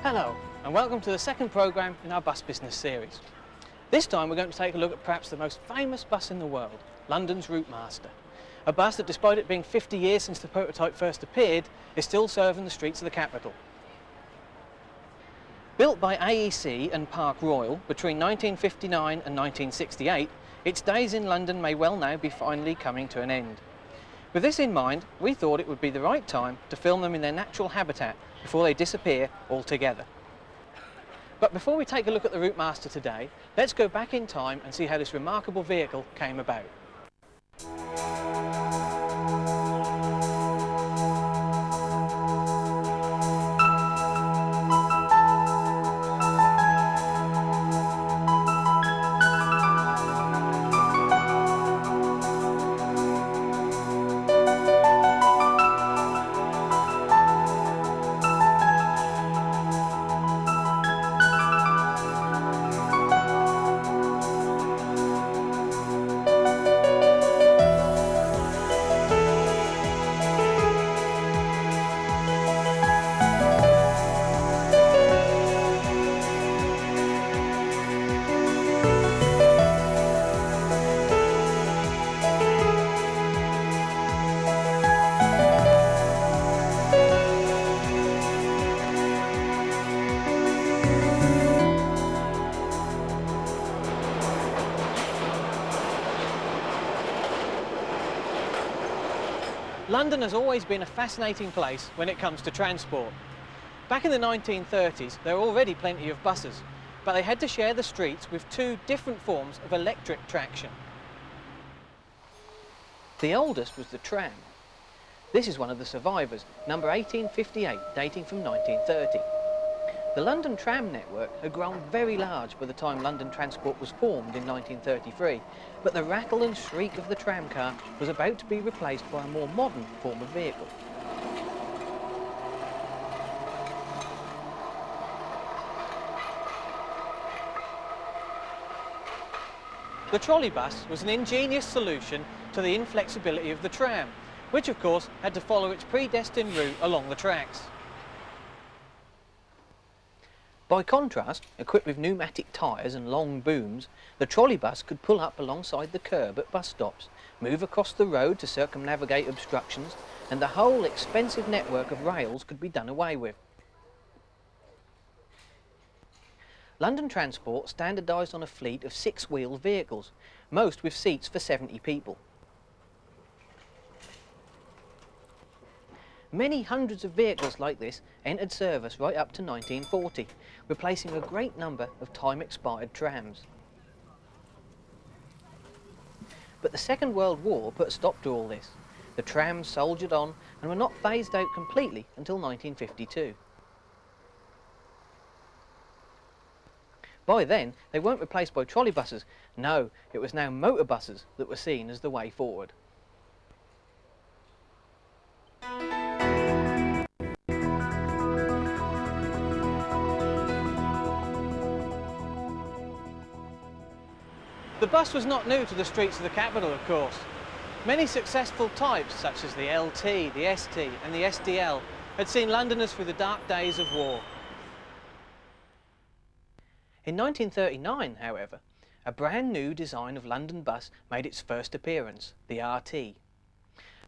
Hello and welcome to the second programme in our bus business series. This time we're going to take a look at perhaps the most famous bus in the world, London's Routemaster. A bus that, despite it being 50 years since the prototype first appeared, is still serving the streets of the capital. Built by AEC and Park Royal between 1959 and 1968, its days in London may well now be finally coming to an end. With this in mind, we thought it would be the right time to film them in their natural habitat before they disappear altogether. But before we take a look at the Routemaster today, let's go back in time and see how this remarkable vehicle came about. London has always been a fascinating place when it comes to transport. Back in the 1930s, there were already plenty of buses, but they had to share the streets with two different forms of electric traction. The oldest was the tram. This is one of the survivors, number 1858, dating from 1930. The London tram network had grown very large by the time London Transport was formed in 1933, but the rattle and shriek of the tram car was about to be replaced by a more modern form of vehicle. The trolley bus was an ingenious solution to the inflexibility of the tram, which of course had to follow its predestined route along the tracks. By contrast, equipped with pneumatic tyres and long booms, the trolley bus could pull up alongside the curb at bus stops, move across the road to circumnavigate obstructions, and the whole expensive network of rails could be done away with. London Transport standardised on a fleet of six-wheeled vehicles, most with seats for 70 people. Many hundreds of vehicles like this entered service right up to 1940, replacing a great number of time-expired trams. But the Second World War put a stop to all this. The trams soldiered on and were not phased out completely until 1952. By then, they weren't replaced by trolley buses. No, it was now motor buses that were seen as the way forward. The bus was not new to the streets of the capital, of course. Many successful types, such as the LT, the ST and the SDL, had seen Londoners through the dark days of war. In 1939, however, a brand new design of London bus made its first appearance, the RT.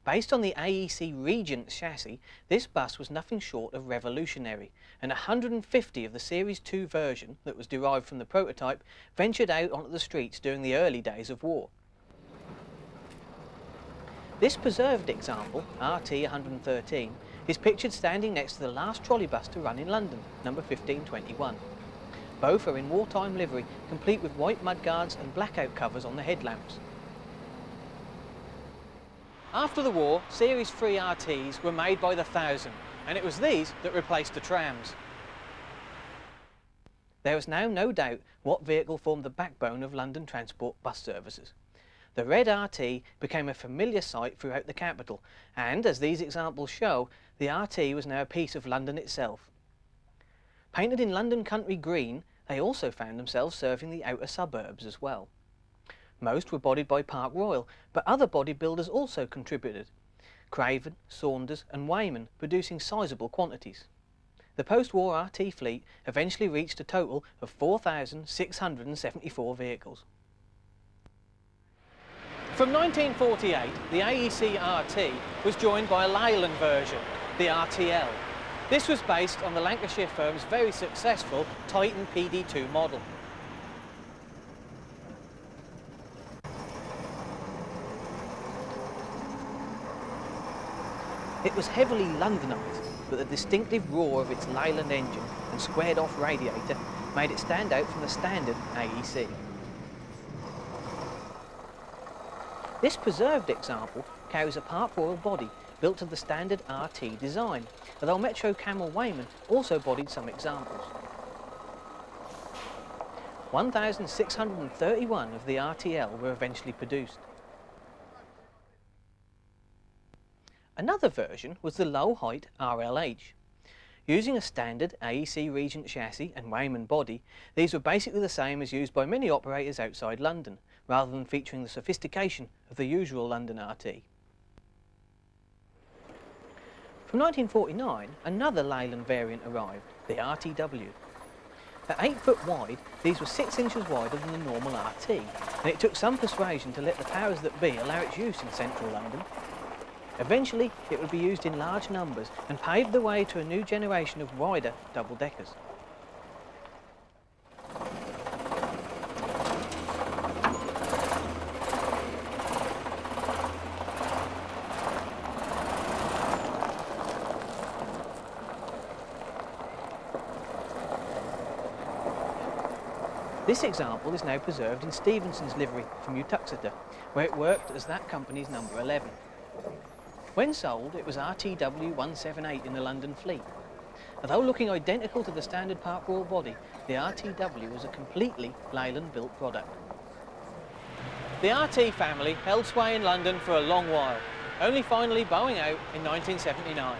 Based on the AEC Regent chassis, this bus was nothing short of revolutionary, and 150 of the Series 2 version, that was derived from the prototype, ventured out onto the streets during the early days of war. This preserved example, RT 113, is pictured standing next to the last trolley bus to run in London, number 1521. Both are in wartime livery, complete with white mudguards and blackout covers on the headlamps. After the war, Series 3 RTs were made by the thousand, and it was these that replaced the trams. There is now no doubt what vehicle formed the backbone of London Transport bus services. The red RT became a familiar sight throughout the capital, and as these examples show, the RT was now a piece of London itself. Painted in London country green, they also found themselves serving the outer suburbs as well. Most were bodied by Park Royal, but other bodybuilders also contributed. Craven, Saunders and Wayman producing sizable quantities. the post-war RT fleet eventually reached a total of 4,674 vehicles. From 1948, the AEC RT was joined by a Leyland version, the RTL. This was based on the Lancashire firm's very successful Titan PD2 model. It was heavily Londonised, but the distinctive roar of its Leyland engine and squared-off radiator made it stand out from the standard AEC. This preserved example carries a Park Royal body built to the standard RT design, although Metro Camel Weyman also bodied some examples. 1,631 of the RTL were eventually produced. Another version was the low-height RLH. Using a standard AEC Regent chassis and Weyman body, these were basically the same as used by many operators outside London, rather than featuring the sophistication of the usual London RT. From 1949, another Leyland variant arrived, the RTW. At 8 foot wide, these were 6 inches wider than the normal RT, and it took some persuasion to let the powers that be allow its use in central London. Eventually, it would be used in large numbers and paved the way to a new generation of wider double-deckers. This example is now preserved in Stevenson's livery from Utuxeter, where it worked as that company's number 11. When sold, it was RTW 178 in the London fleet. Although looking identical to the standard Park Royal body, the RTW was a completely Leyland-built product. The RT family held sway in London for a long while, only finally bowing out in 1979.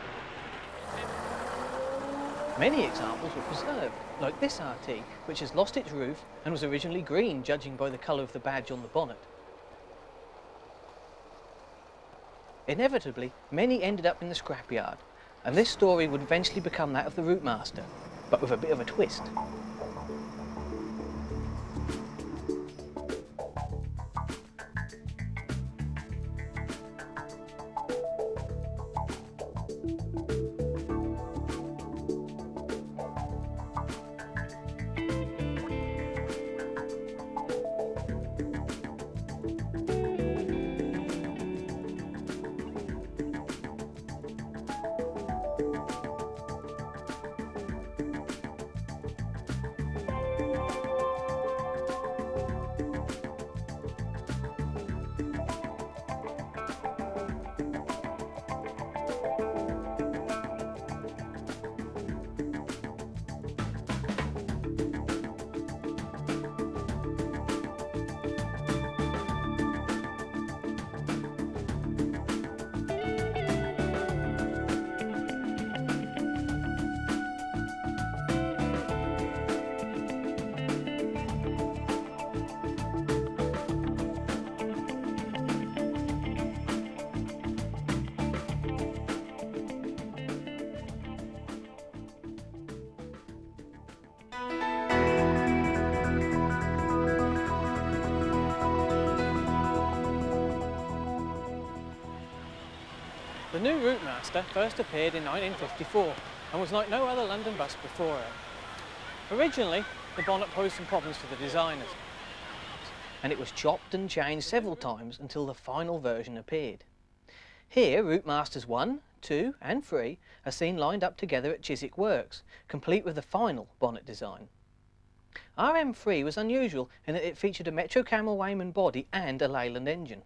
Many examples were preserved, like this RT, which has lost its roof and was originally green, judging by the colour of the badge on the bonnet. Inevitably, many ended up in the scrapyard, and this story would eventually become that of the Routemaster, but with a bit of a twist. The new Routemaster first appeared in 1954 and was like no other London bus before it. Originally, the bonnet posed some problems for the designers, and it was chopped and changed several times until the final version appeared. Here, Routemasters 1, 2 and 3 are seen lined up together at Chiswick Works, complete with the final bonnet design. RM3 was unusual in that it featured a Metro Camel Weyman body and a Leyland engine.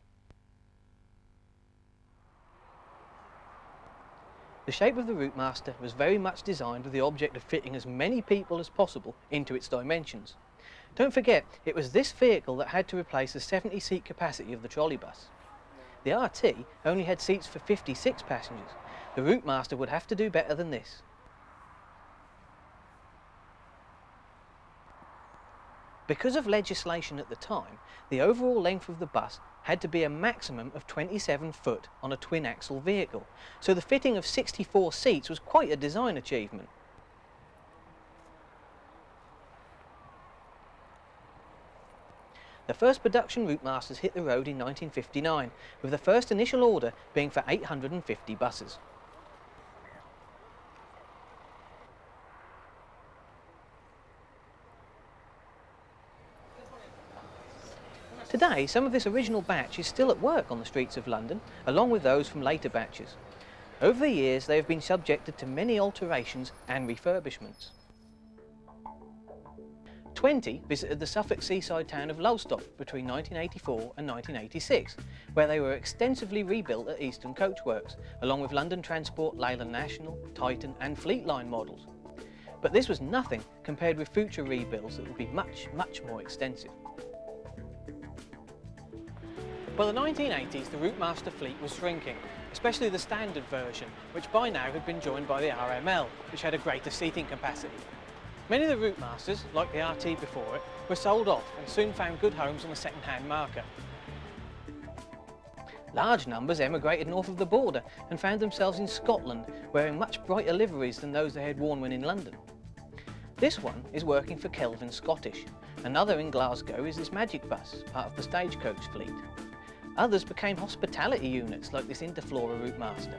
The shape of the Routemaster was very much designed with the object of fitting as many people as possible into its dimensions. Don't forget, it was this vehicle that had to replace the 70-seat capacity of the trolleybus. The RT only had seats for 56 passengers. The Routemaster would have to do better than this. Because of legislation at the time, the overall length of the bus had to be a maximum of 27 foot on a twin-axle vehicle, so the fitting of 64 seats was quite a design achievement. The first production Routemasters hit the road in 1959, with the first initial order being for 850 buses. Today, some of this original batch is still at work on the streets of London, along with those from later batches. Over the years, they have been subjected to many alterations and refurbishments. 20 visited the Suffolk seaside town of Lowestoft between 1984 and 1986, where they were extensively rebuilt at Eastern Coachworks, along with London Transport, Leyland National, Titan and Fleet Line models. But this was nothing compared with future rebuilds that would be much, much more extensive. By the 1980s, the Routemaster fleet was shrinking, especially the standard version, which by now had been joined by the RML, which had a greater seating capacity. Many of the Routemasters, like the RT before it, were sold off and soon found good homes on the second-hand market. Large numbers emigrated north of the border and found themselves in Scotland, wearing much brighter liveries than those they had worn when in London. This one is working for Kelvin Scottish. Another in Glasgow is this Magic Bus, part of the Stagecoach fleet. Others became hospitality units like this Interflora Routemaster,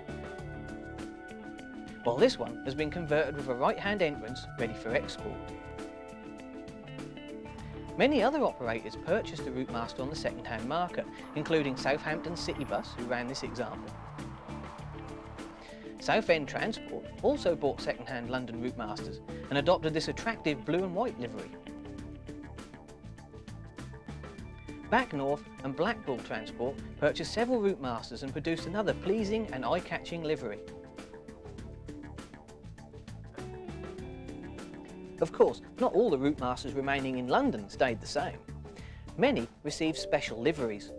while this one has been converted with a right-hand entrance ready for export. Many other operators purchased the Routemaster on the second-hand market, including Southampton City Bus, who ran this example. Southend Transport also bought second-hand London Routemasters and adopted this attractive blue and white livery. Back North and Blackpool Transport purchased several Routemasters and produced another pleasing and eye-catching livery. Of course, not all the Routemasters remaining in London stayed the same. Many received special liveries.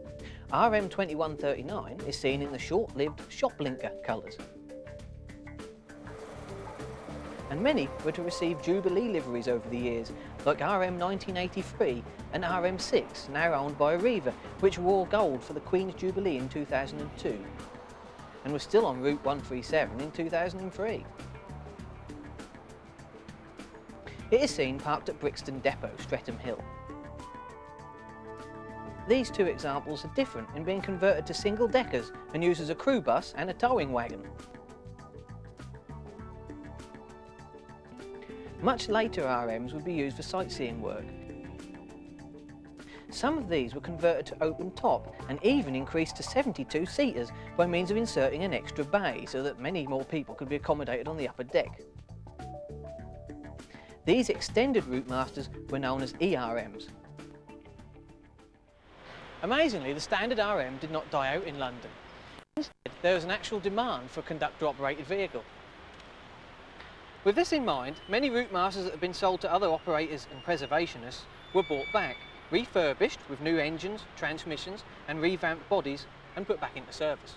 RM2139 is seen in the short-lived Shoplinker colours. And many were to receive Jubilee liveries over the years, like RM1983 and RM6, now owned by Arriva, which wore gold for the Queen's Jubilee in 2002, and was still on Route 137 in 2003. It is seen parked at Brixton Depot, Streatham Hill. These two examples are different in being converted to single deckers and used as a crew bus and a towing wagon. Much later RMs would be used for sightseeing work. Some of these were converted to open top and even increased to 72 seaters by means of inserting an extra bay so that many more people could be accommodated on the upper deck. These extended Routemasters were known as ERMs. Amazingly, the standard RM did not die out in London. Instead, there was an actual demand for a conductor-operated vehicle. With this in mind, many Routemasters that had been sold to other operators and preservationists were bought back, refurbished with new engines, transmissions and revamped bodies and put back into service.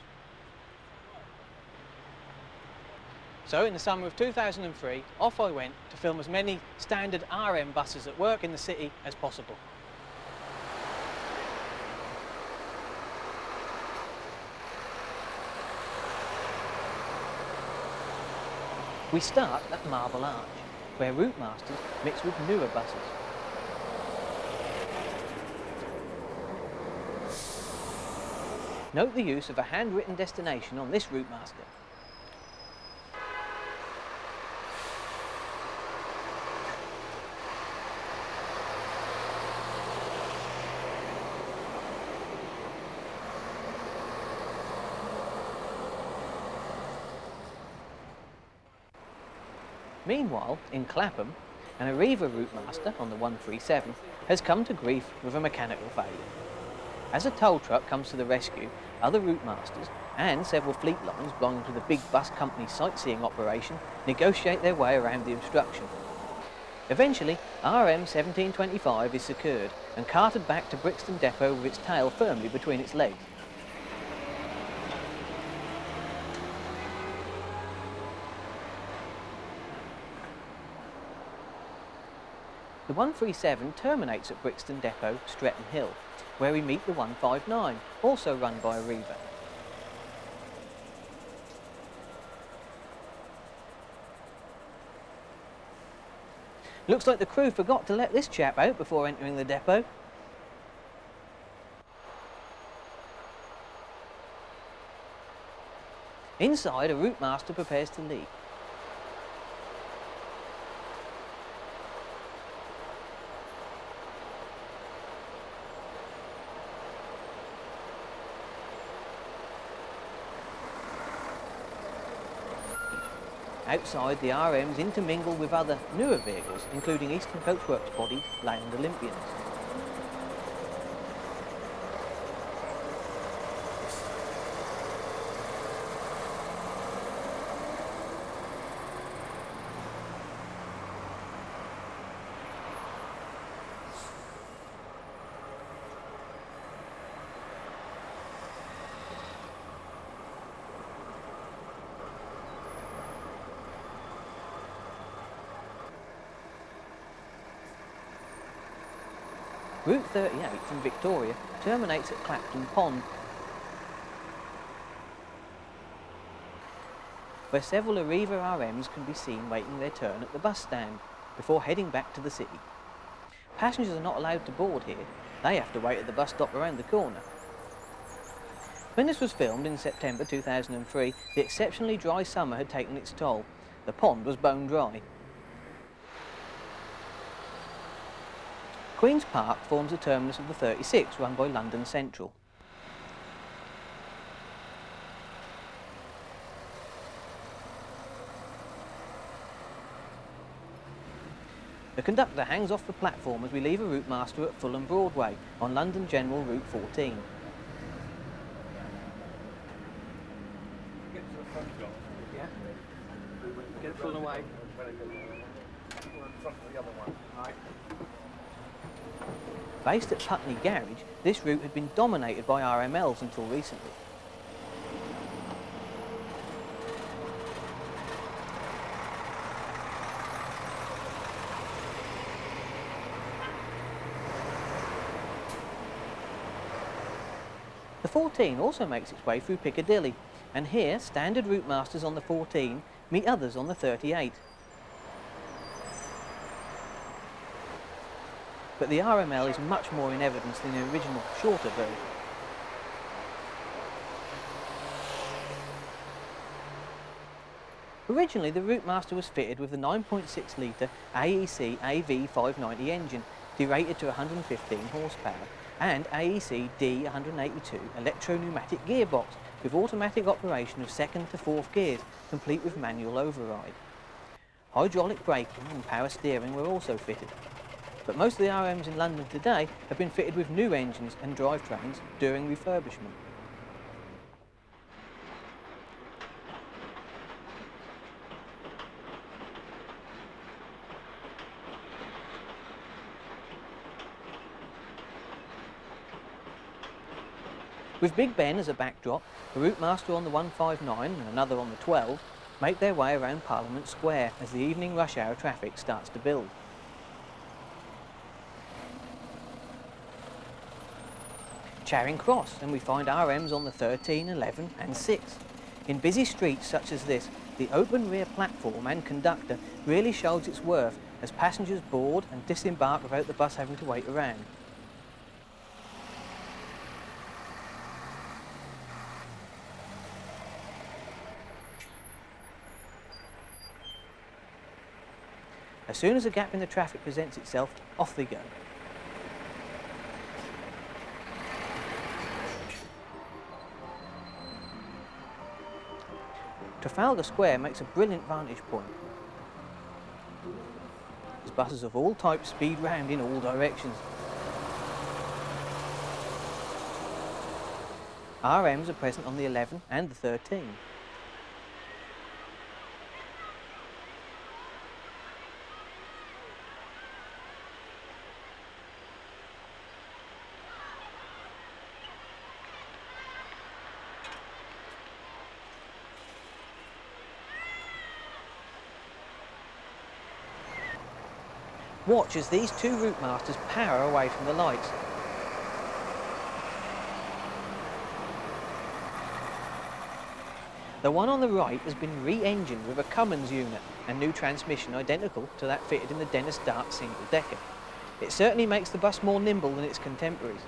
So in the summer of 2003, off I went to film as many standard RM buses at work in the city as possible. We start at Marble Arch, where Routemasters mix with newer buses. Note the use of a handwritten destination on this Routemaster. Meanwhile, in Clapham, an Arriva Routemaster on the 137 has come to grief with a mechanical failure. As a tow truck comes to the rescue, other Routemasters and several fleet lines belonging to the big bus company's sightseeing operation negotiate their way around the obstruction. Eventually, RM1725 is secured and carted back to Brixton Depot with its tail firmly between its legs. The 137 terminates at Brixton Depot, Streatham Hill, where we meet the 159, also run by Arriva. Looks like the crew forgot to let this chap out before entering the depot. Inside, a Routemaster prepares to leave. Outside, the RMs intermingle with other, newer vehicles, including Eastern Coachworks bodied Leyland Olympians. Route 38 from Victoria terminates at Clapton Pond, where several Arriva RMs can be seen waiting their turn at the bus stand before heading back to the city. Passengers are not allowed to board here, they have to wait at the bus stop around the corner. When this was filmed in September 2003, the exceptionally dry summer had taken its toll. The pond was bone dry. Queen's Park forms the terminus of the 36 run by London Central. The conductor hangs off the platform as we leave a Routemaster at Fulham Broadway on London General Route 14. Yeah. Get it Fulham away. Right. Based at Putney Garage, this route had been dominated by RMLs until recently. The 14 also makes its way through Piccadilly, and here standard Routemasters on the 14 meet others on the 38. But the RML is much more in evidence than the original, shorter version. Originally, the Routemaster was fitted with the 9.6 litre AEC AV590 engine, derated to 115 horsepower, and AEC D182 electro-pneumatic gearbox with automatic operation of 2nd to 4th gears, complete with manual override. Hydraulic braking and power steering were also fitted. But most of the RMs in London today have been fitted with new engines and drivetrains during refurbishment. With Big Ben as a backdrop, a Routemaster on the 159 and another on the 12 make their way around Parliament Square as the evening rush hour traffic starts to build. Charing Cross, and we find RMs on the 13, 11 and 6. In busy streets such as this, the open rear platform and conductor really shows its worth as passengers board and disembark without the bus having to wait around. As soon as a gap in the traffic presents itself, off they go. Trafalgar Square makes a brilliant vantage point, as buses of all types speed round in all directions. RMs are present on the 11 and the 13. Watch as these two Routemasters power away from the lights. The one on the right has been re-engined with a Cummins unit and new transmission identical to that fitted in the Dennis Dart single-decker. It certainly makes the bus more nimble than its contemporaries.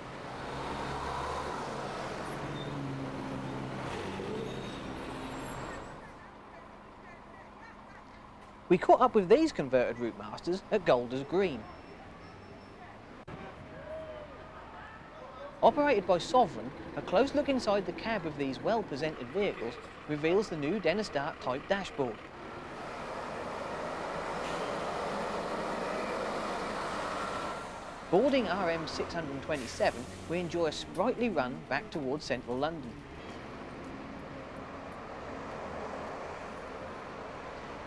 We caught up with these converted Routemasters at Golders Green. Operated by Sovereign, a close look inside the cab of these well-presented vehicles reveals the new Dennis Dart type dashboard. Boarding RM 627, we enjoy a sprightly run back towards central London.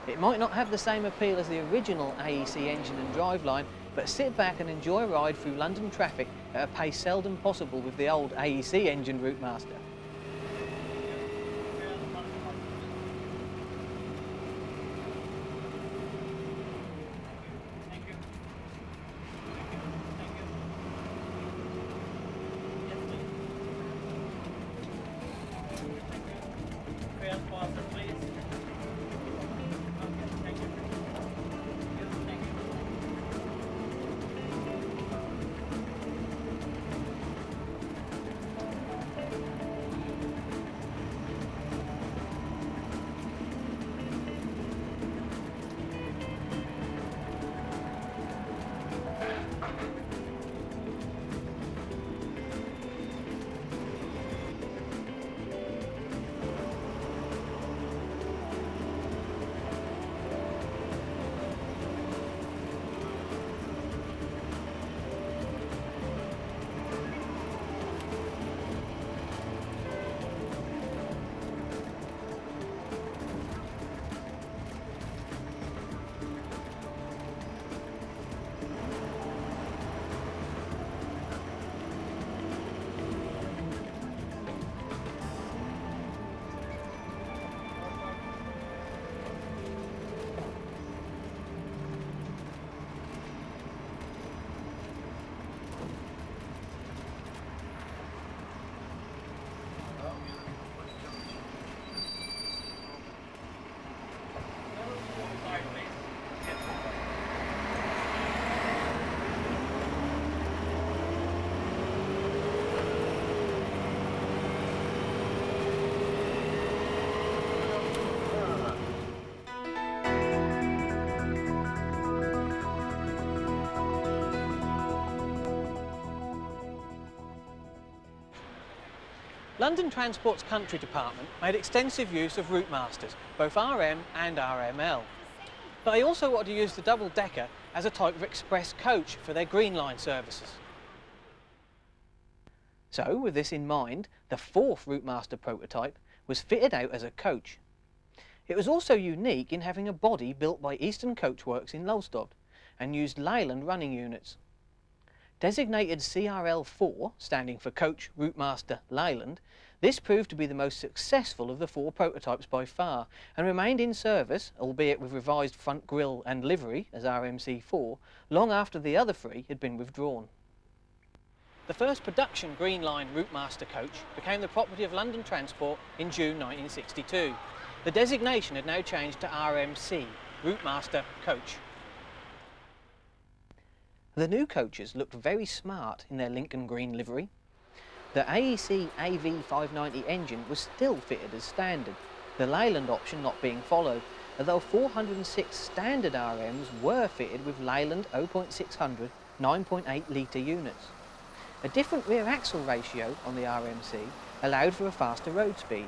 It might not have the same appeal as the original AEC engine and driveline, but sit back and enjoy a ride through London traffic at a pace seldom possible with the old AEC engine Routemaster. London Transport's Country Department made extensive use of Routemasters, both RM and RML. But they also wanted to use the double-decker as a type of express coach for their Green Line services. So, with this in mind, the fourth Routemaster prototype was fitted out as a coach. It was also unique in having a body built by Eastern Coachworks in Lowestoft and used Leyland running units. Designated CRL4, standing for Coach Routemaster Leyland, this proved to be the most successful of the four prototypes by far and remained in service, albeit with revised front grille and livery as RMC4, long after the other three had been withdrawn. The first production Green Line Routemaster coach became the property of London Transport in June 1962. The designation had now changed to RMC, Routemaster Coach. The new coaches looked very smart in their Lincoln green livery. The AEC AV590 engine was still fitted as standard, the Leyland option not being followed, although 406 standard RMs were fitted with Leyland 0.600 9.8 litre units. A different rear axle ratio on the RMC allowed for a faster road speed.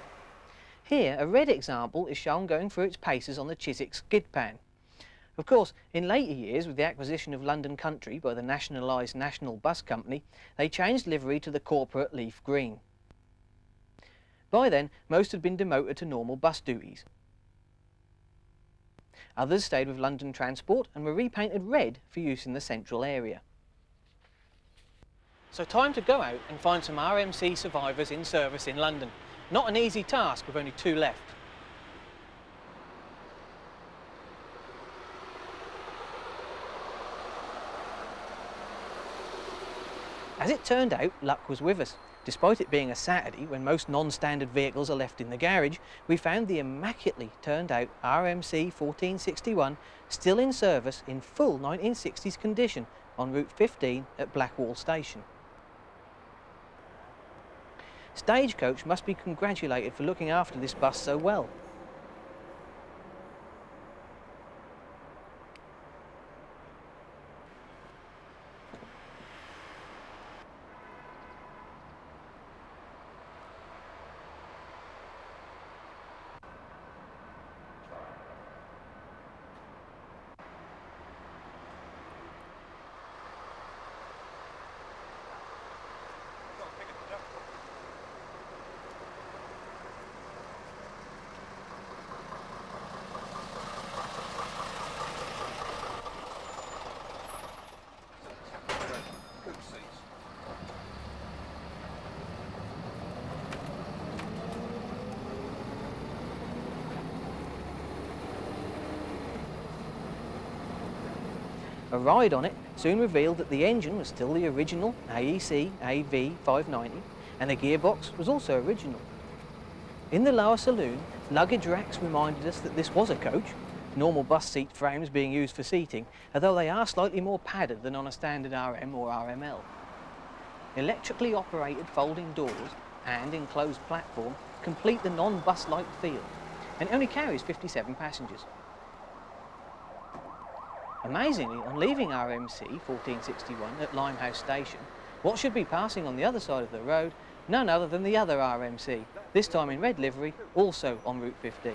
Here, a red example is shown going through its paces on the Chiswick skid pan. Of course, in later years, with the acquisition of London Country by the nationalised National Bus Company, they changed livery to the corporate leaf green. By then, most had been demoted to normal bus duties. Others stayed with London Transport and were repainted red for use in the central area. So time to go out and find some RMC survivors in service in London. Not an easy task with only two left. As it turned out, luck was with us. Despite it being a Saturday, when most non-standard vehicles are left in the garage, we found the immaculately turned out RMC 1461 still in service in full 1960s condition on Route 15 at Blackwall Station. Stagecoach must be congratulated for looking after this bus so well. A ride on it soon revealed that the engine was still the original AEC AV590 and the gearbox was also original. In the lower saloon, luggage racks reminded us that this was a coach, normal bus seat frames being used for seating, although they are slightly more padded than on a standard RM or RML. Electrically operated folding doors and enclosed platform complete the non-bus-like feel, and it only carries 57 passengers. Amazingly, on leaving RMC 1461 at Limehouse Station, what should be passing on the other side of the road, none other than the other RMC, this time in red livery, also en route 15.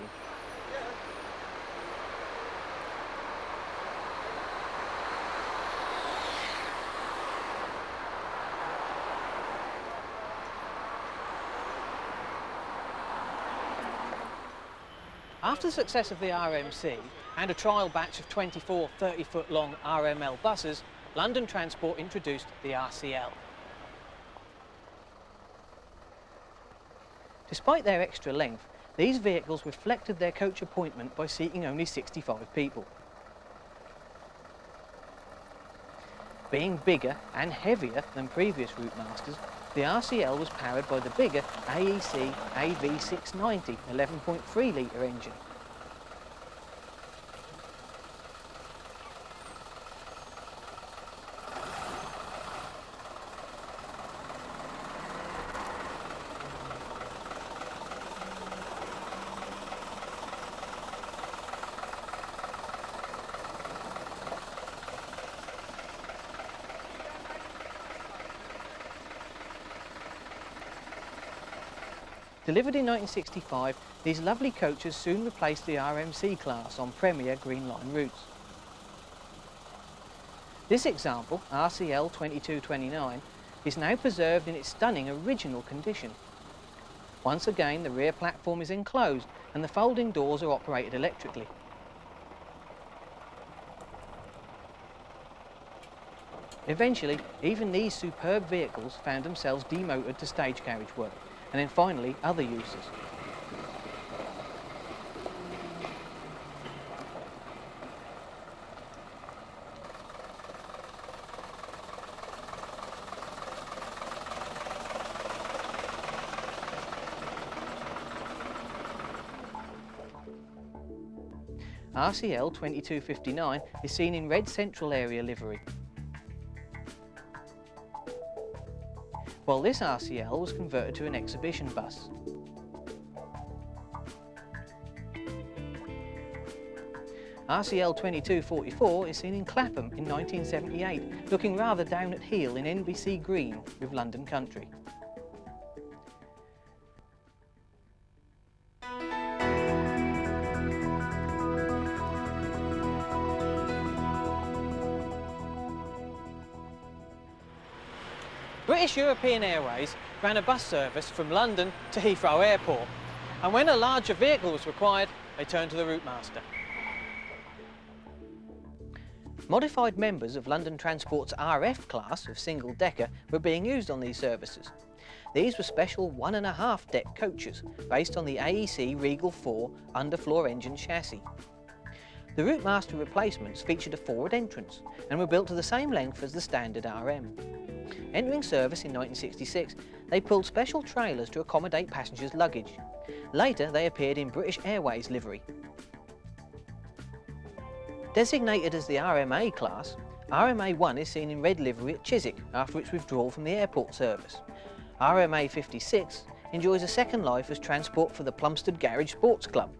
After the success of the RMC and a trial batch of 24 30-foot long RML buses, London Transport introduced the RCL. Despite their extra length, these vehicles reflected their coach appointment by seating only 65 people. Being bigger and heavier than previous Routemasters, the RCL was powered by the bigger AEC AV690 11.3 litre engine. Delivered in 1965, these lovely coaches soon replaced the RMC class on premier Green Line routes. This example, RCL 2229, is now preserved in its stunning original condition. Once again, the rear platform is enclosed and the folding doors are operated electrically. Eventually, even these superb vehicles found themselves demotored to stage carriage work, and then finally other uses. RCL 2259 is seen in red central area livery, while this RCL was converted to an exhibition bus. RCL 2244 is seen in Clapham in 1978, looking rather down at heel in NBC green with London Country. British European Airways ran a bus service from London to Heathrow Airport, and when a larger vehicle was required, they turned to the Routemaster. Modified members of London Transport's RF class of single-decker were being used on these services. These were special 1.5 deck coaches based on the AEC Regal 4 underfloor engine chassis. The Routemaster replacements featured a forward entrance and were built to the same length as the standard RM. Entering service in 1966, they pulled special trailers to accommodate passengers' luggage. Later, they appeared in British Airways livery. Designated as the RMA class, RMA1 is seen in red livery at Chiswick after its withdrawal from the airport service. RMA 56 enjoys a second life as transport for the Plumstead Garage Sports Club,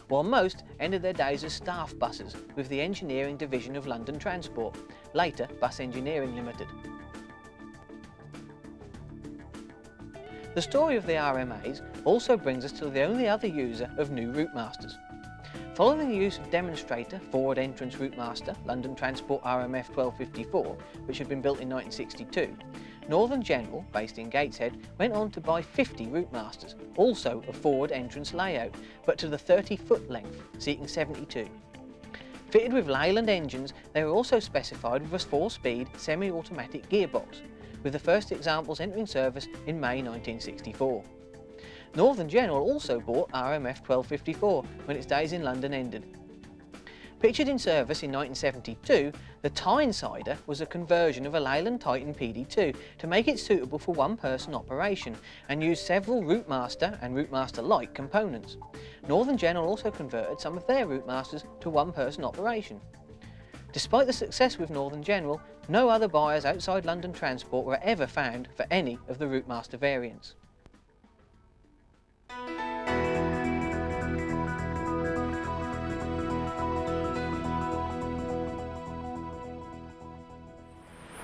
while most ended their days as staff buses with the engineering division of London Transport, later Bus Engineering Limited. The story of the RMAs also brings us to the only other user of new Routemasters. Following the use of demonstrator forward entrance Routemaster London Transport RMF 1254, which had been built in 1962, Northern General, based in Gateshead, went on to buy 50 Routemasters, also of forward entrance layout, but to the 30-foot length, seating 72. Fitted with Leyland engines, they were also specified with a 4-speed semi-automatic gearbox, with the first examples entering service in May 1964. Northern General also bought RMF 1254 when its days in London ended. Pictured in service in 1972, the Tynesider was a conversion of a Leyland Titan PD2 to make it suitable for one-person operation and used several Routemaster and Routemaster-like components. Northern General also converted some of their Routemasters to one-person operation. Despite the success with Northern General, no other buyers outside London Transport were ever found for any of the Routemaster variants.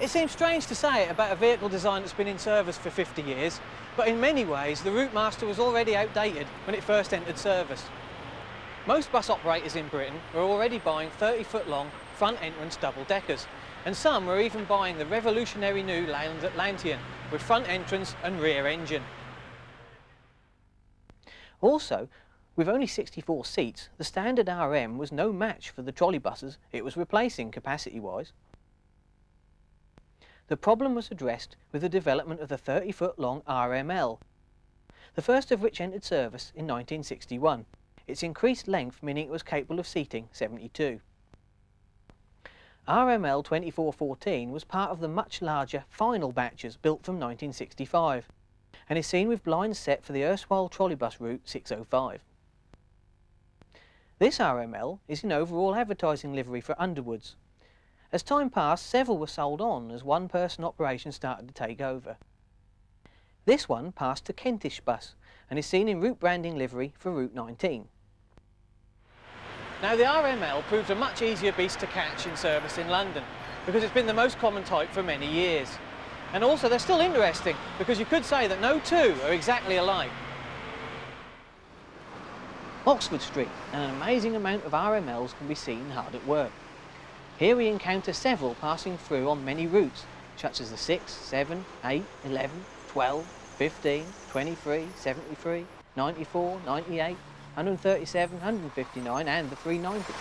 It seems strange to say it about a vehicle design that's been in service for 50 years, but in many ways the Routemaster was already outdated when it first entered service. Most bus operators in Britain were already buying 30-foot long front entrance double-deckers, and some were even buying the revolutionary new Leyland Atlantean with front entrance and rear engine. Also, with only 64 seats, the standard RM was no match for the trolley buses it was replacing capacity-wise. The problem was addressed with the development of the 30-foot long RML, the first of which entered service in 1961. Its increased length meaning it was capable of seating 72. RML 2414 was part of the much larger final batches built from 1965 and is seen with blinds set for the erstwhile trolleybus route 605. This RML is in overall advertising livery for Underwoods. As time passed, several were sold on as one-person operation started to take over. This one passed to Kentish Bus and is seen in route branding livery for Route 19. Now the RML proved a much easier beast to catch in service in London because it's been the most common type for many years. And also they're still interesting because you could say that no two are exactly alike. Oxford Street and an amazing amount of RMLs can be seen hard at work. Here we encounter several passing through on many routes, such as the 6, 7, 8, 11, 12, 15, 23, 73, 94, 98, 137, 159 and the 390.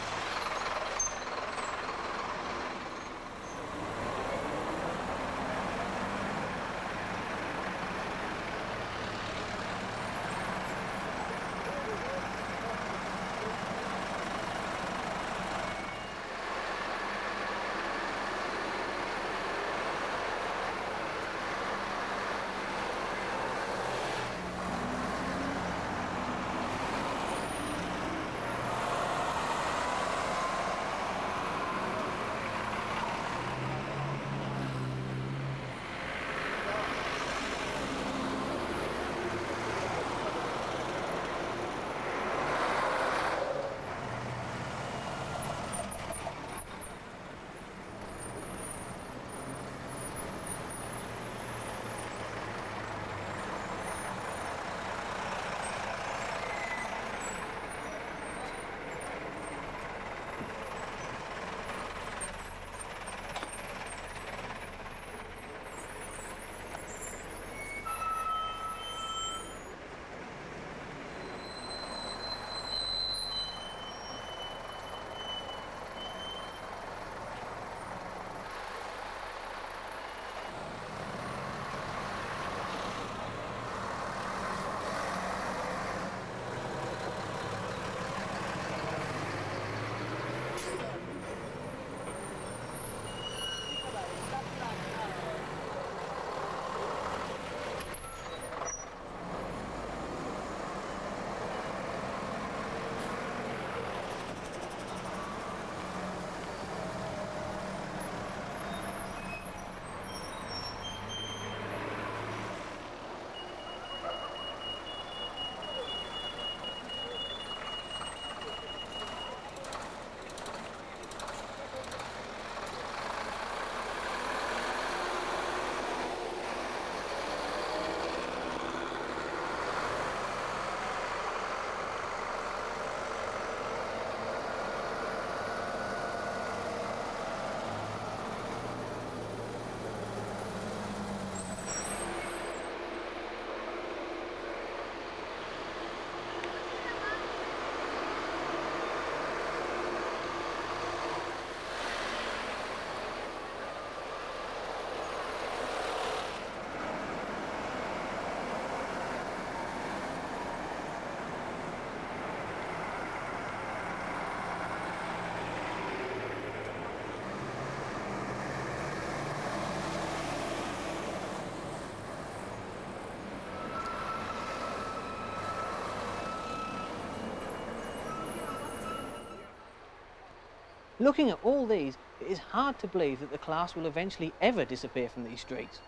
Looking at all these, it is hard to believe that the class will eventually ever disappear from these streets.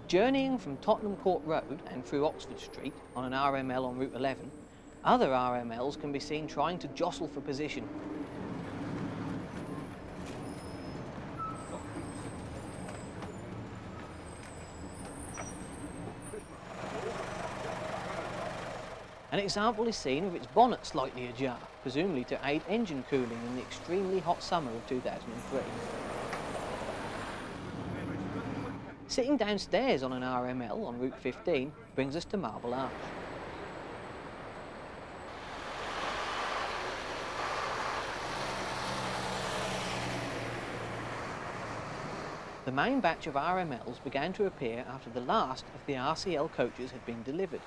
Journeying from Tottenham Court Road and through Oxford Street on an RML on Route 11, other RMLs can be seen trying to jostle for position. An example is seen with its bonnet slightly ajar, presumably to aid engine cooling in the extremely hot summer of 2003. Sitting downstairs on an RML on Route 15 brings us to Marble Arch. The main batch of RMLs began to appear after the last of the RCL coaches had been delivered,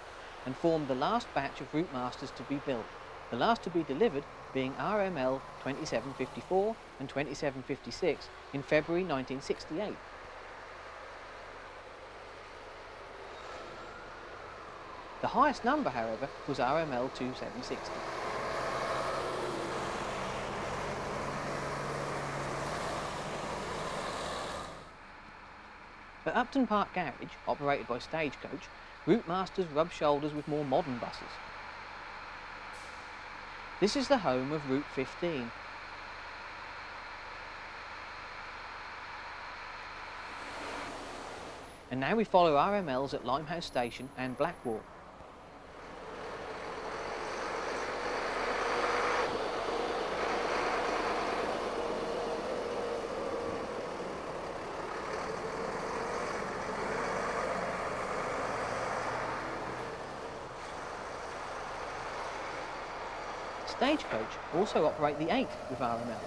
and formed the last batch of Routemasters to be built, the last to be delivered being RML 2754 and 2756 in February 1968. The highest number, however, was RML 2760. At Upton Park Garage, operated by Stagecoach, Routemasters rub shoulders with more modern buses. This is the home of Route 15. And now we follow RMLs at Limehouse Station and Blackwall. Stagecoach also operate the 8 with RMLs.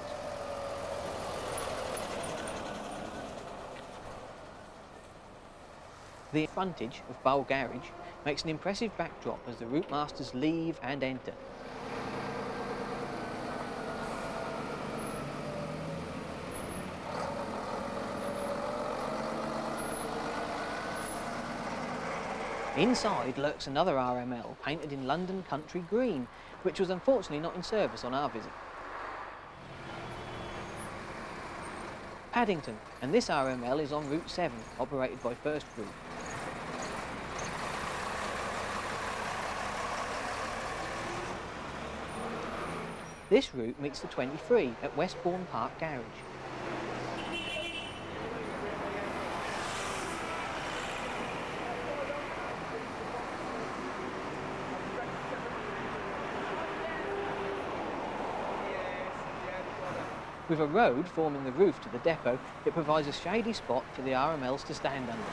The frontage of Bowl Garage makes an impressive backdrop as the Routemasters leave and enter. Inside lurks another RML painted in London country green, which was unfortunately not in service on our visit. Paddington, and this RML is on Route 7, operated by First Group. This route meets the 23 at Westbourne Park Garage. With a road forming the roof to the depot, it provides a shady spot for the RMLs to stand under.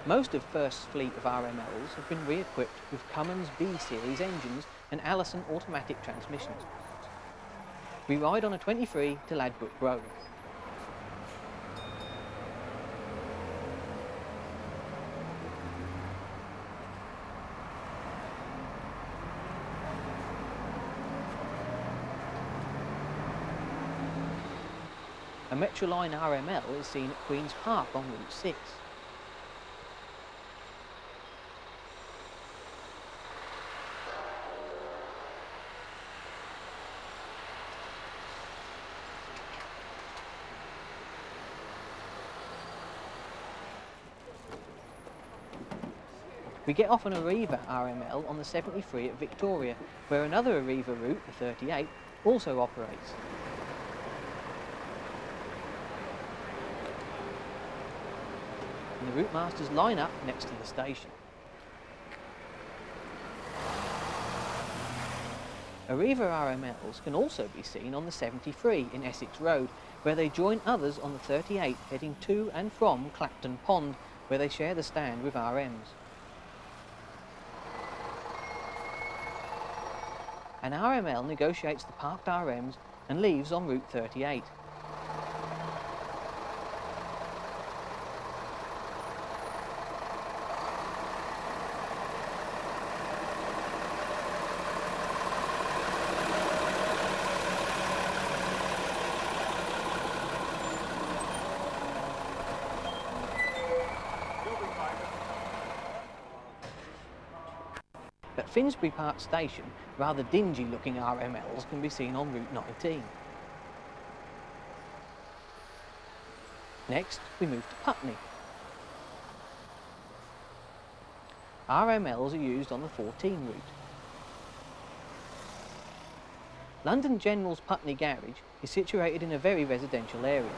Most of First's fleet of RMLs have been re-equipped with Cummins B-series engines and Allison automatic transmissions. We ride on a 23 to Ladbroke Grove. A Metroline RML is seen at Queen's Park on Route 6. We get off an Arriva RML on the 73 at Victoria, where another Arriva route, the 38, also operates. And the Routemasters line up next to the station. Arriva RMLs can also be seen on the 73 in Essex Road, where they join others on the 38 heading to and from Clapton Pond, where they share the stand with RMs. An RML negotiates the parked RMs and leaves on Route 38. Finsbury Park Station, rather dingy looking RMLs can be seen on Route 19. Next, we move to Putney. RMLs are used on the 14 route. London General's Putney Garage is situated in a very residential area.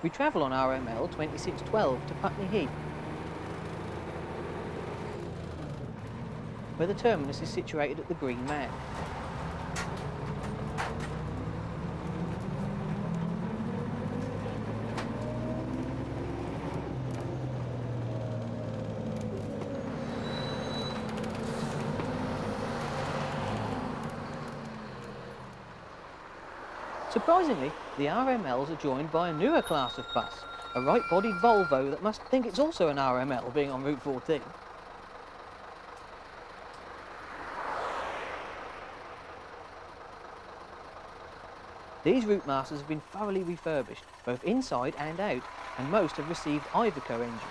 We travel on RML 2612 to Putney Heath, where the terminus is situated at the Green Man. Surprisingly, the RMLs are joined by a newer class of bus, a right-bodied Volvo that must think it's also an RML being on Route 14. These Routemasters have been thoroughly refurbished, both inside and out, and most have received Iveco engines.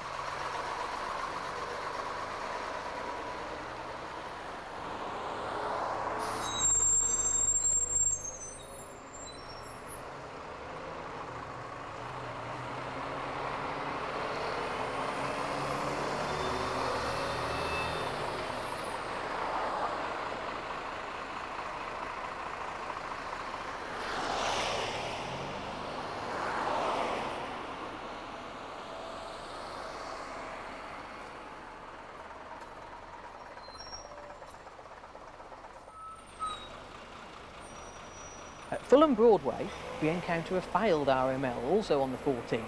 At Fulham Broadway, we encounter a failed RML, also on the 14,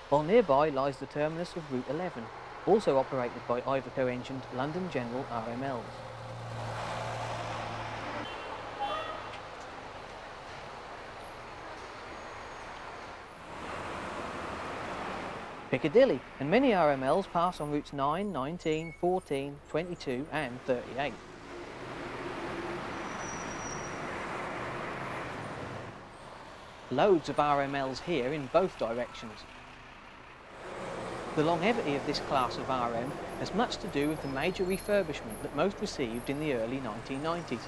while nearby lies the terminus of Route 11, also operated by Iveco-engined London General RMLs. Piccadilly and many RMLs pass on routes 9, 19, 14, 22 and 38. Loads of RMLs here in both directions. The longevity of this class of RM has much to do with the major refurbishment that most received in the early 1990s,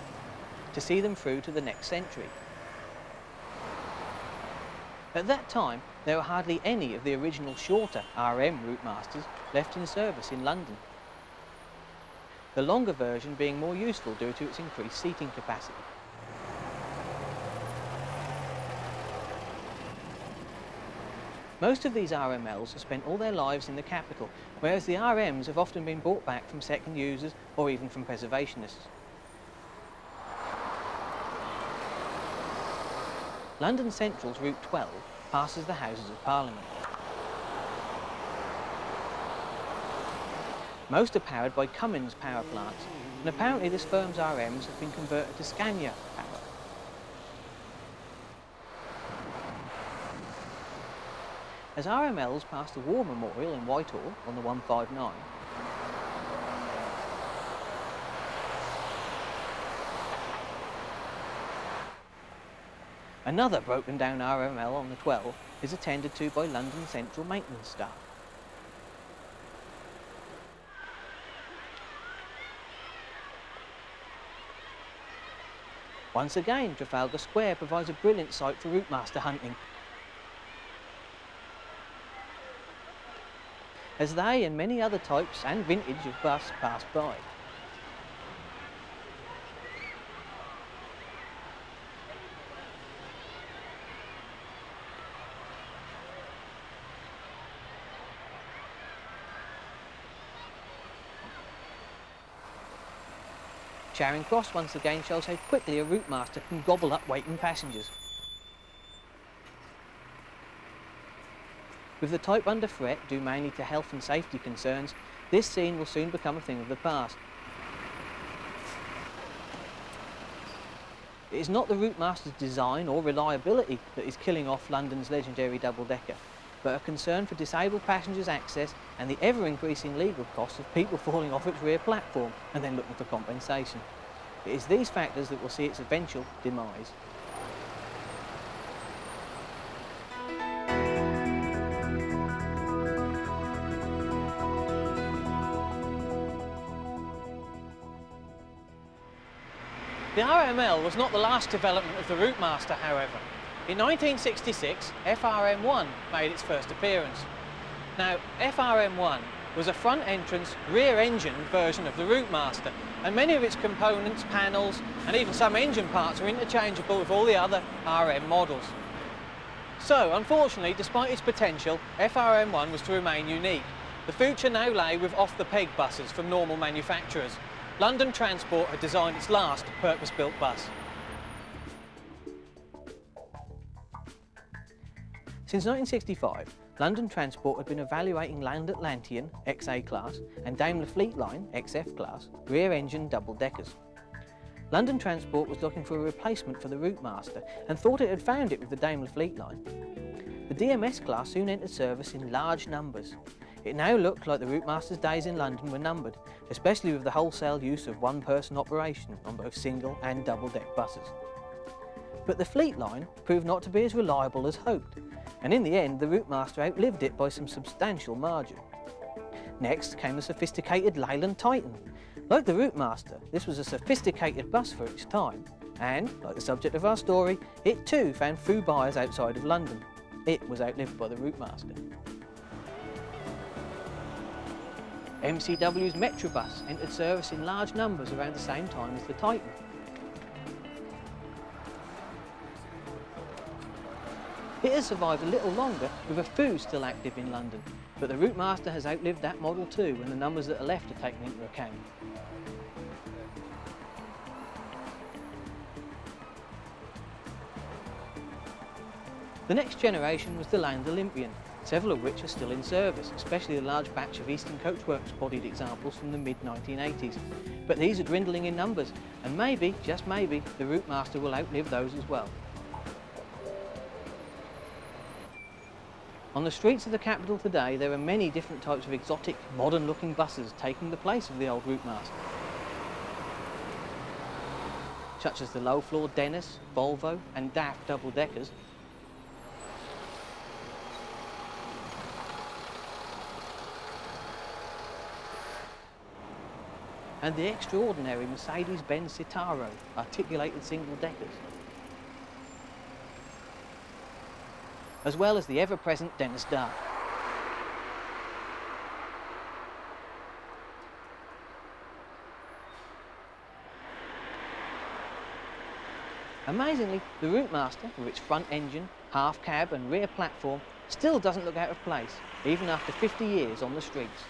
to see them through to the next century. At that time, there were hardly any of the original shorter RM Routemasters left in service in London, the longer version being more useful due to its increased seating capacity. Most of these RMLs have spent all their lives in the capital, whereas the RMs have often been brought back from second users or even from preservationists. London Central's Route 12 passes the Houses of Parliament. Most are powered by Cummins power plants, and apparently this firm's RMs have been converted to Scania power. As RMLs pass the War Memorial in Whitehall on the 159, another broken down RML on the 12 is attended to by London Central maintenance staff. Once again, Trafalgar Square provides a brilliant site for Routemaster hunting, as they and many other types and vintage of bus pass by. Charing Cross once again shows how quickly a Routemaster can gobble up waiting passengers. With the type under threat due mainly to health and safety concerns, this scene will soon become a thing of the past. It is not the Routemaster's design or reliability that is killing off London's legendary double-decker, but a concern for disabled passengers' access and the ever-increasing legal costs of people falling off its rear platform and then looking for compensation. It is these factors that will see its eventual demise. The RML was not the last development of the Routemaster, however. In 1966, FRM1 made its first appearance. Now, FRM1 was a front entrance, rear engine version of the Routemaster, and many of its components, panels, and even some engine parts are interchangeable with all the other RM models. So, unfortunately, despite its potential, FRM1 was to remain unique. The future now lay with off-the-peg buses from normal manufacturers. London Transport had designed its last purpose-built bus. Since 1965, London Transport had been evaluating Land Atlantean XA class and Daimler Fleet Line XF class rear-engine double-deckers. London Transport was looking for a replacement for the Routemaster and thought it had found it with the Daimler Fleet Line. The DMS class soon entered service in large numbers. It now looked like the Routemaster's days in London were numbered, especially with the wholesale use of one-person operation on both single and double-deck buses. But the Fleet Line proved not to be as reliable as hoped, and in the end the Routemaster outlived it by some substantial margin. Next came the sophisticated Leyland Titan. Like the Routemaster, this was a sophisticated bus for its time, and, like the subject of our story, it too found few buyers outside of London. It was outlived by the Routemaster. MCW's Metrobus entered service in large numbers around the same time as the Titan. It has survived a little longer with a few still active in London, but the Routemaster has outlived that model too, and the numbers that are left are taken into account. The next generation was the Land Olympian, several of which are still in service, especially a large batch of Eastern Coachworks bodied examples from the mid-1980s. But these are dwindling in numbers, and maybe, just maybe, the Routemaster will outlive those as well. On the streets of the capital today, there are many different types of exotic, modern-looking buses taking the place of the old Routemaster, such as the low-floor Demise, Volvo and DAF double-deckers, and the extraordinary Mercedes-Benz Citaro articulated single-deckers, as well as the ever-present Demise Dark. Amazingly, the Routemaster, with its front engine, half cab and rear platform, still doesn't look out of place, even after 50 years on the streets.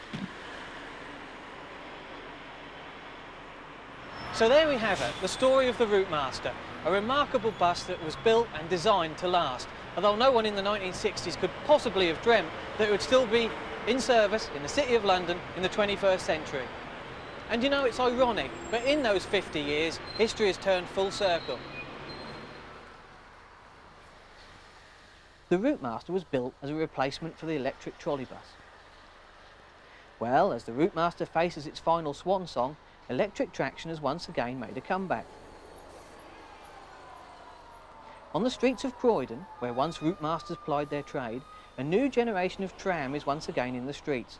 So there we have it, the story of the Routemaster, a remarkable bus that was built and designed to last, although no one in the 1960s could possibly have dreamt that it would still be in service in the City of London in the 21st century. And you know, it's ironic, but in those 50 years, history has turned full circle. The Routemaster was built as a replacement for the electric trolley bus. Well, as the Routemaster faces its final swan song, electric traction has once again made a comeback. On the streets of Croydon, where once Routemasters plied their trade, a new generation of tram is once again in the streets.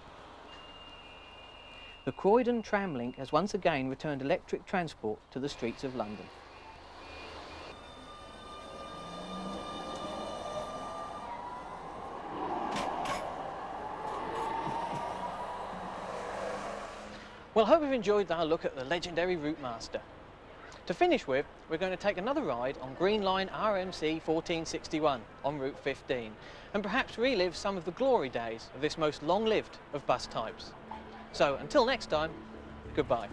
The Croydon Tram Link has once again returned electric transport to the streets of London. Well, I hope you've enjoyed our look at the legendary Routemaster. To finish with, we're going to take another ride on Green Line RMC 1461 on Route 15 and perhaps relive some of the glory days of this most long-lived of bus types. So until next time, goodbye.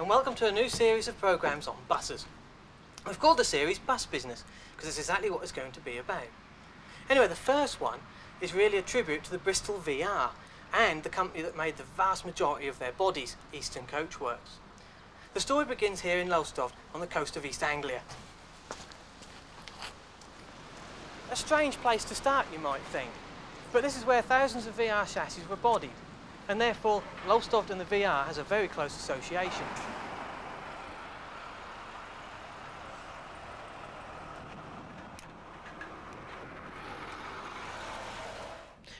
and welcome to a new series of programmes on buses. We've called the series Bus Business because it's exactly what it's going to be about. Anyway, the first one is really a tribute to the Bristol VR and the company that made the vast majority of their bodies, Eastern Coachworks. The story begins here in Lowestoft on the coast of East Anglia. A strange place to start, you might think, but this is where thousands of VR chassis were bodied, and therefore Lowestoft and the VR has a very close association.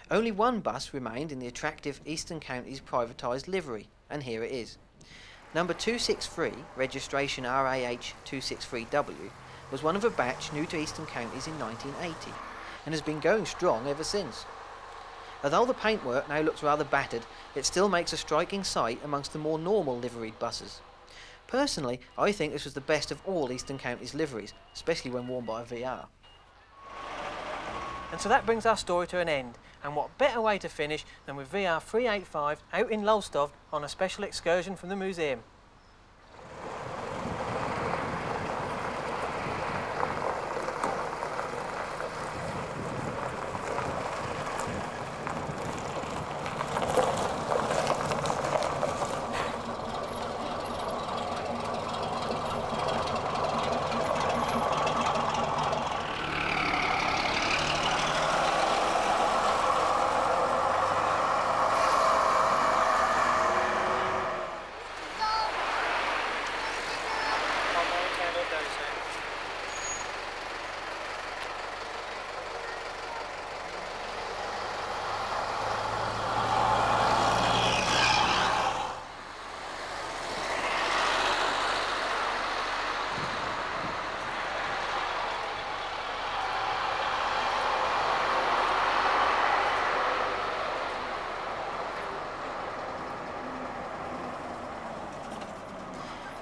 Only one bus remained in the attractive Eastern Counties privatised livery, and here it is. Number 263, registration RAH 263W, was one of a batch new to Eastern Counties in 1980, and has been going strong ever since. Although the paintwork now looks rather battered, it still makes a striking sight amongst the more normal liveried buses. Personally, I think this was the best of all Eastern Counties liveries, especially when worn by a VR. And so that brings our story to an end, and what better way to finish than with VR 385 out in Lowestoft on a special excursion from the museum.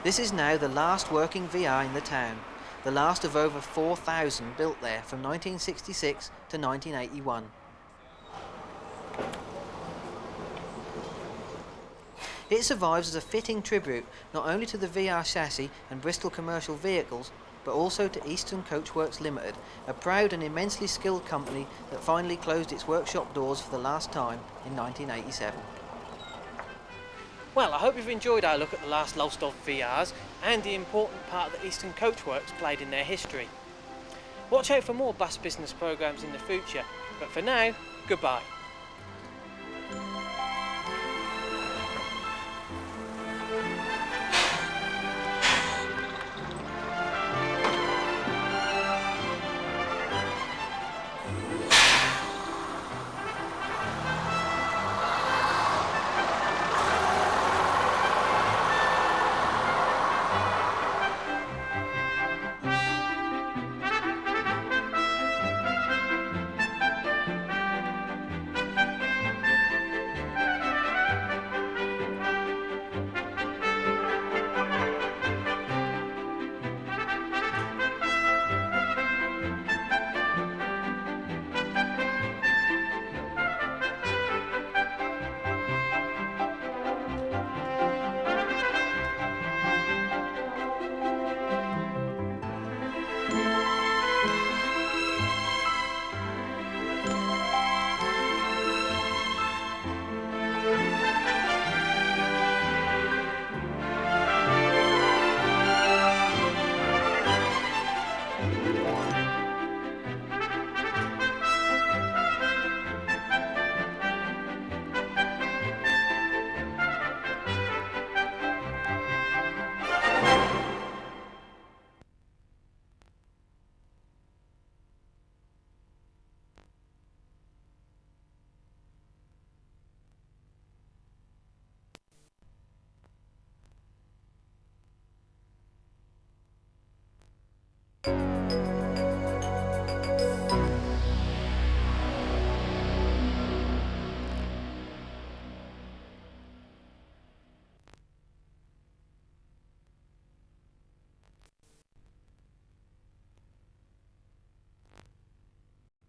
This is now the last working VR in the town, the last of over 4,000 built there from 1966 to 1981. It survives as a fitting tribute not only to the VR chassis and Bristol commercial vehicles, but also to Eastern Coachworks Limited, a proud and immensely skilled company that finally closed its workshop doors for the last time in 1987. Well, I hope you've enjoyed our look at the last Lowestoft VRs and the important part that Eastern Coachworks played in their history. Watch out for more bus business programmes in the future, but for now, goodbye.